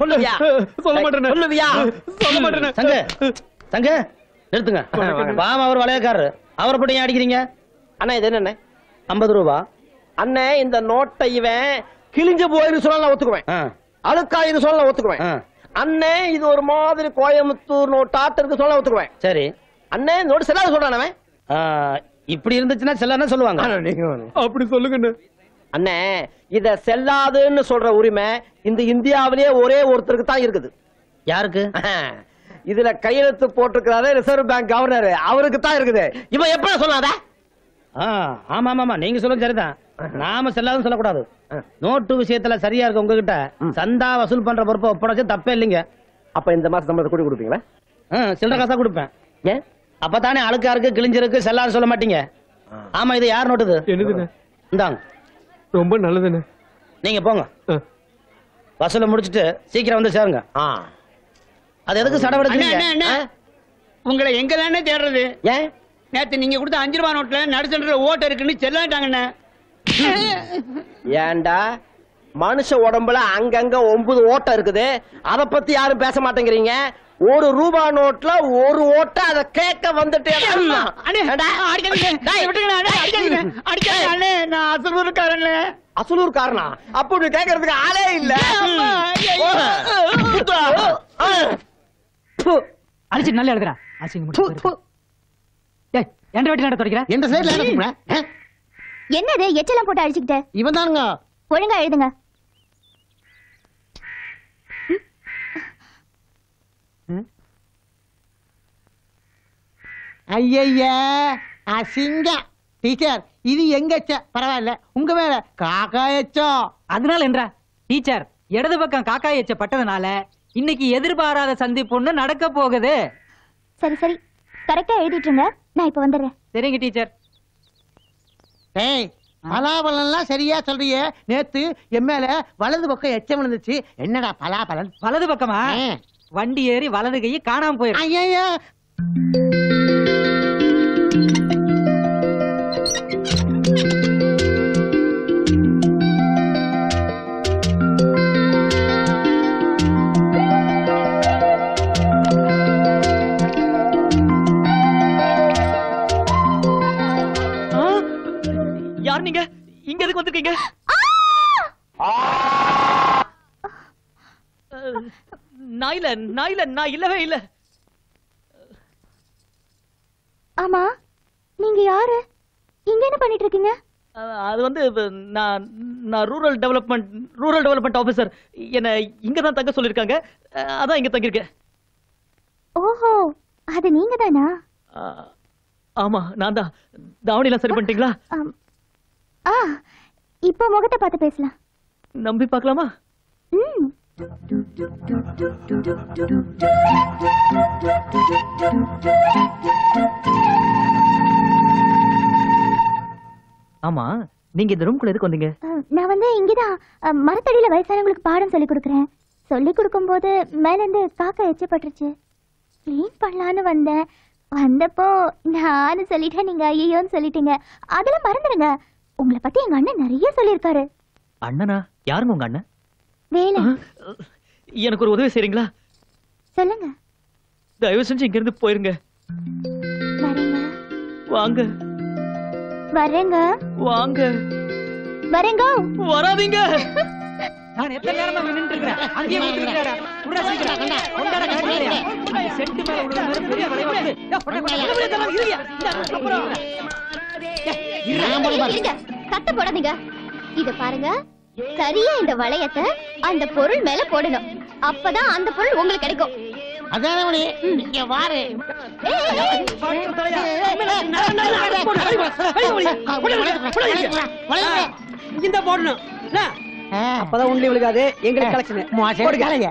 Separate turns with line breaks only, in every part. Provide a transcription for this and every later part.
சொல்லுவியா?
சொல்ல மாட்டேன்.
சொல்லுவியா?
சொல்ல மாட்டேன்.
சங்க சங்க நிறுத்துங்க. பாமா அவர் வளையக்காரரு, அவரை போட்டு ஏன் அடிக்கிறீங்க?
அண்ணா இது என்ன?
50 ரூபா.
அண்ணே இந்த நோட்டை இவன் கிழிஞ்ச போயிரு சொல்ல ஒத்துக்குவேன், அழுக்காயிரு சொல்ல ஒத்துக்குவேன். அண்ணே இது ஒரு மாதிரி கோயம்புத்தூர் நோட்டாட்டு இருக்கு சொல்ல ஒத்துக்குவேன்.
சரி
அண்ணே நோட்டு செல்லாத சொல்றான் அவன்.
இப்படி இருந்துச்சுன்னா செல்லன்னு சொல்லுவாங்க.
அப்படி சொல்லுங்க
அண்ணே. இத செல்லாதுன்னு சொல்ற உரிமை இந்த இந்தியாவிலேயே ஒரே ஒருத்தருக்கு தான் இருக்குது.
யாருக்கு?
இதுல கையெழுத்து போட்டிருக்கிறாரு ரிசர்வ் பேங்க் கவர்னர், அவருக்கு தான் இருக்குது. இவன் எப்படி சொல்லாத?
ஆமா ஆமா நீங்க சொல்லுங்க சரிதான். நாம செல்லாதுன்னு சொல்லக்கூடாது. நோட்டு விஷயத்துல சரியா இருக்கு உங்ககிட்ட. சந்தா வசூல் பண்ற பொறுப்பை ஒப்படைச்சு தப்பே இல்லைங்க.
அப்ப இந்த மாசம் சம்பளத்தை கூட்டி கொடுப்பீங்களா?
சில்லற காசா கொடுப்பேன்.
ஏன்?
அப்பதானே அழுக்கா இருக்கு கிழிஞ்சிருக்கு செல்லாது சொல்ல மாட்டீங்க. ஆமா இது யார் நோட்டுது?
என்னதுன்னு?
இந்தாங்க.
ரொம்ப நல்லதுன்னு.
நீங்க போங்க, வசூல முடிச்சிட்டு சீக்கிரம் வந்து சேருங்க. அது எதுக்கு சடவெடுக்கிறீங்க?
உங்களை எங்க தானே தேடுறது?
ஏன்?
நேத்து நீங்க கொடுத்த 5 ரூபாய் நோட்ல நடுசன்ற ஓட்ட இருக்குன்னு செல்லாட்டாங்கண்ணே.
ஏண்டா மனுஷ உடம்புல அங்கங்க 9 ஓட்டம் இருக்குது, அத பத்தி யாரும் பேச மாட்டேங்கிறீங்க. 1 ரூபாய் நோட்ல 1 ஓட்ட அத கேட்க வந்துட்டு அசலூர் காரணா? அப்படி கேட்கறதுக்கு ஆளே இல்ல.
அழிச்சு நல்லா எழுதுறா.
என்னது எச்செல்லாம் போட்டு அழிச்சுக்கிட்ட?
இவன் தானுங்க.
ஒழுங்கா எழுதுங்க.
ஐயா அசிங்க டீச்சர், இது எங்க பரவாயில்ல, உங்க மேல காக்கா எச்சம். அதனால என்ன டீச்சர், இடது பக்கம் காக்கா எச்ச பட்டதுனால இன்னைக்கு எதிர்பாராத சந்திப்பு நடக்க போகுது.
சரி சரி கரெக்டா எழுதிட்டுங்க, நான் இப்ப வந்துடுறேன்.
சரிங்க டீச்சர். ஏய் பலாபலன்லாம் சரியா சொல்றியே, நேத்து என் மேல வலது பக்கம் எச்சம் விழுந்துச்சு. என்னடா பலாபலன்? வலது பக்கமா? வண்டி ஏறி வலது கையை காணாம போயிரு. ஐயா
யார் நீங்க? இங்க எதுக்கு வந்திருக்கீங்க? நான் இல்லவே இல்ல.
ஆமா நீங்க யாரு? இங்க என்ன பண்ணிட்டு இருக்கீங்க?
அது வந்து நான் ரூரல் டெவலப்மெண்ட் ஆபீசர். என்ன இங்க தான் தங்க சொல்லிருக்காங்க, அதான் இங்க தங்கி இருக்கேன்.
ஓஹோ அது நீங்க தானா?
ஆமா நான் தான். தாவணி எல்லாம் சரி பண்ணிட்டீங்களா?
இப்ப முகத்தை பார்த்து பேசலாம்.
நம்பி பார்க்கலாமா? ஆமா நீங்க இந்த ரூம்குள்ள எதுக்கு வந்தீங்க?
நான் வந்து இங்கதான் மரத்தடியில வயசானவங்களுக்கு பாடம் சொல்லி கொடுக்கறேன். சொல்லி கொடுக்கும் போது மேல இருந்து காக்கா எச்சப்பட்டுருச்சு, கிளீன் பண்ணலான்னு வந்தேன். வந்தப்போ நானும் சொல்லிட்டேன், நீங்க ஐயோன்னு சொல்லிட்டீங்க. அதெல்லாம் மறந்துடுங்க. உங்களை பத்தி எங்க அண்ணன் நிறைய சொல்லிருக்காரு.
அண்ணனா? யாருங்க உங்க அண்ணன்?
வேலை.
எனக்கு ஒரு உதவி செய்றீங்களா?
சொல்லுங்க.
தயவு செஞ்சு இங்க இருந்து போயிருங்க.
வரேங்க.
வாங்க.
வரேங்க.
வாங்க.
வரேங்க.
வராதீங்க.
நான் எத்தனை நேரமா நின்னுட்டு இருக்கேன், அங்கேயே நின்னுட்டு உடனே சீக்கிரம் கொண்டாட கட்டியா செட்டு மேல உள்ள பெரிய வளைவு வந்து
கட்ட போடாதீங்க. இத பாருங்க, சரியா இந்த வளையத்தை அந்த பொருள் மேல போடணும். அப்பதான் அந்த பொருள் உங்களுக்கு கிடைக்கும்.
அதானே இங்க வாரு.
இந்த போடணும்
அப்பதான் உண்மை விழுகாது. எங்களுக்கு கலெக்ஷன் போடுங்க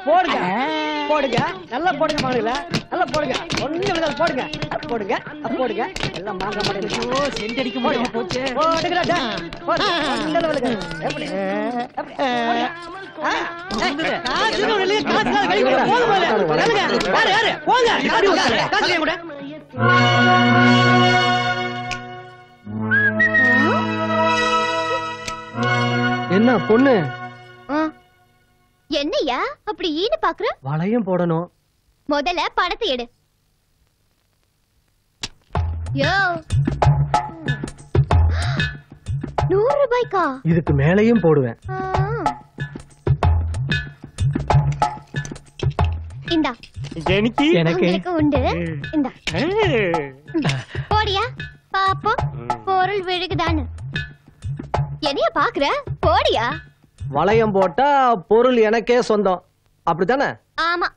போடுங்க போடுங்க, நல்லா போடுங்க மாடுல, நல்லா போடுங்க. ஒண்ணு விழுகாது. போடுங்க போடுங்க போடுங்க. எல்லாம் மாங்க மாட்டேங்குது. சென்ட் அடிக்க முடியாம போச்சு. போடுங்கடா போடுங்க. விழுகாது. எப்படி
என்ன பொண்ணு?
என்னையா அப்படி ஈடு பாக்குற?
வளையம் போடணும்.
முதல்ல பணத்தை எடு. யோ 100 ரூபாய்க்கா?
இதுக்கு மேலையும் போடுவேன்.
இந்தா
எனக்கு
உங்களுக்கு உண்டு. இந்தா போடியா பாப்போம் பொருள் விழுகுதான்னு. என்னைய பாக்குற? போடியா.
வளையம் போட்டா பொருள் எனக்கே சொந்தம், அப்படித்தானே?
ஆமா.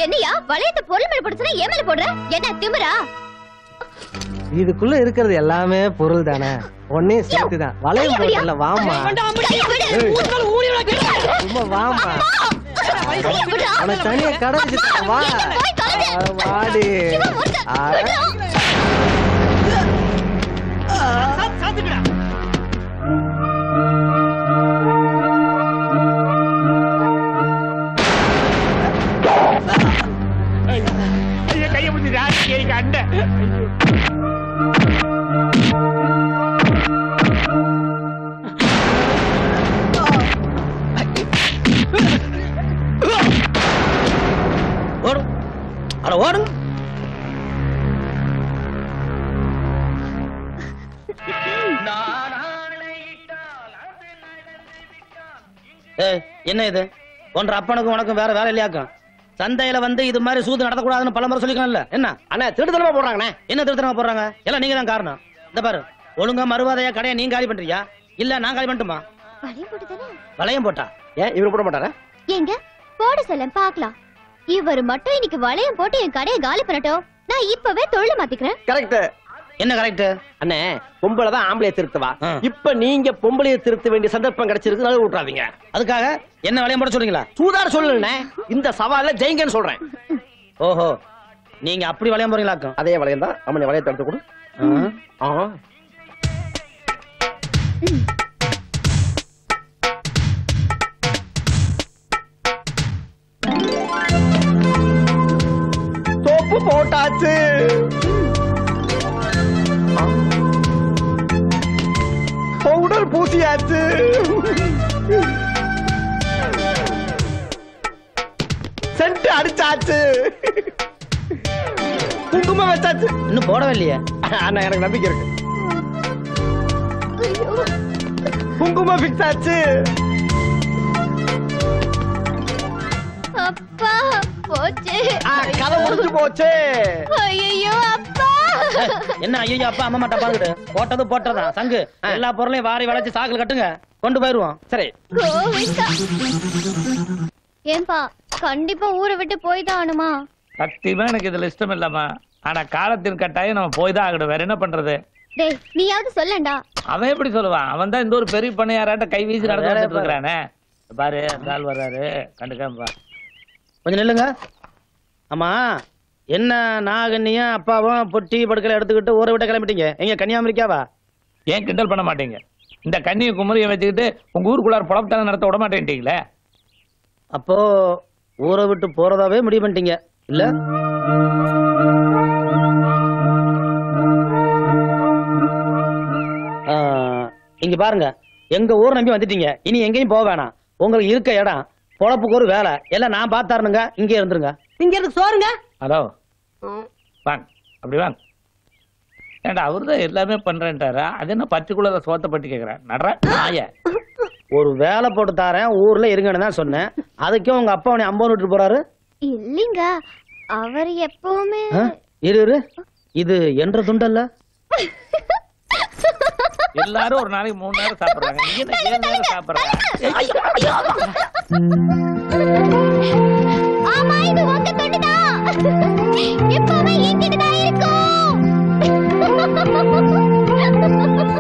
என்னையா வளையத்தை பொருள் மேல போட்டு சொன்னா ஏன் மேல போடுற? என்ன திமிரா?
இதுக்குள்ள இருக்கிறது எல்லாமே பொருள் தானே, ஒன்னே சேர்த்துதான். வளையம் போடல, வாமா சும்மா வாமா, அவனை தனியா கடை வச்சு வா. வாடி
கைய முடிச்சு அண்ட
ஓடும். அட ஓடும். என்ன இது? ஒன்ற அப்பனுக்கும் உனக்கும் வேற வேலை இல்லையாக்கும். சந்தையில வந்து இது மாதிரி சூது நடத்தக்கூடாதுன்னு பல முறை சொல்லிக்கலாம்ல. என்ன
அண்ணா திருத்தனமா போடுறாங்கண்ணே.
என்ன திருத்தனமா போடுறாங்க? எல்லாம் நீங்க தான் காரணம். இந்த பாரு, ஒழுங்கா மறுவாதையா கடையை நீங்க காலி பண்றியா இல்ல நான் காலி பண்ணட்டுமா?
வளையம் போட்டுதானே?
வளையம் போட்டா
ஏன் இவரு போட மாட்டாரா?
எங்க போட சொல்ல பாக்கலாம். இவர் மட்டும் இன்னைக்கு வளையம் போட்டு என் கடையை காலி பண்ணட்டும். நான் இப்பவே தொழில் மாத்திக்கிறேன்.
கரெக்ட்.
என்ன கரெக்ட்?
அண்ணே பொம்பளை தான் ஆம்பளைய திருத்துவா. இப்ப நீங்க பொம்பளைய திருத்த வேண்டிய சந்தர்ப்பம் கிடைச்சிருக்கு, நழுவ விட்டுறாதீங்க.
அதுக்காக என்ன வளையம் போட சொல்றீங்களா?
சூதார சொல்லணுண்ணே, இந்த சவால ஜெயிங்கன்னு சொல்றேன்.
ஓஹோ, நீங்க அப்படி வளையம் போறீங்களாக்கும்.
அதே வளையம் தான். அம்மனை வளையத்தை எடுத்து கொடு. தோப்பு போட்டாச்சு. பவுடர் பூசியாச்சு. சென்ட் அடிச்சாச்சு. குங்குமம் வச்சாச்சு.
இன்னும் போடவே இல்லையே.
அண்ணா எனக்கு நம்பிக்கை இருக்கு. குங்குமம் ஃபிக்ஸ் ஆச்சு.
அப்பா போச்சு.
கதை முடிஞ்சு போச்சு.
ஐயோ அப்பா.
என்ன ஐயோ அப்பா அம்மா மாட்டா பாருங்க. போட்டது போட்டதான் சங்கு. எல்லா பொருளையும் வாரி வளைச்சு சாக்குல கட்டுங்க, கொண்டு போயிருவோம்.
சரி.
ஏன்பா கண்டிப்பா ஊரை விட்டு போய் தான் ஆனுமா?
சத்தியமா எனக்கு இதுல இஷ்டம் இல்லம்மா. ஆனா காலத்தின் கட்டாயம் நம்ம போய் தான் ஆகணும். வேற என்ன பண்றது?
டேய் நீயாவது சொல்லண்டா.
அவன் எப்படி சொல்லுவான்? அவன் தான் இந்த ஒரு பெரிய பண்ணையாராட்ட கை வீசி நடந்து இருக்கிறானே. பாரு அந்த ஆள் வர்றாரு, கண்டுக்காம
கொஞ்சம் நில்லுங்க. ஆமா, என்ன நாகன்னியும் அப்பாவும் பொட்டி படுக்கல எடுத்துக்கிட்டு ஊரை விட்டு கிளம்பிட்டீங்க. எங்க கன்னியாகுமரிக்காவா?
ஏன் கிண்டல் பண்ண மாட்டீங்க? இந்த கண்ணியை குமரியை வச்சுக்கிட்டு உங்க ஊருக்குள்ளார புலப்பத்தான நடத்த விட மாட்டேன்ட்டீங்களே.
அப்போ ஊரை விட்டு போறதாவே முடிவு பண்ணிட்டீங்க இல்ல? இங்க பாருங்க, எங்க ஊர் நம்பி வந்துட்டீங்க. இனி எங்கேயும் போக வேணாம். உங்களுக்கு இருக்க இடம், பொழப்புக்கு ஒரு வேலை எல்லாம் நான் பார்த்தாருனுங்க. இங்கே இருந்துருங்க.
இங்க இருக்கு சோறுங்க.
ஹலோ வாங்க, அப்படி வாங்க. ஏண்டா அவருதான் எல்லாமே பண்றேன்ட்டாரா? அது என்ன பர்டிகுலரா சோத்த பட்டி கேக்குறேன். நடுற நாய
ஒரு வேலை போட்டு தாரேன் ஊர்ல இருங்கன்னு தான் சொன்னேன். அதுக்கும் உங்க அப்பா உன்னை அம்பன் விட்டு போறாரு.
இல்லைங்க, அவர் எப்பவுமே
இரு, இது என்ற துண்டல்ல.
எல்லாரும் ஒரு நாளைக்கு 3 நேரம் சாப்பிடுறாங்க. நீங்க 7 நேரம் சாப்பிடுறாங்க.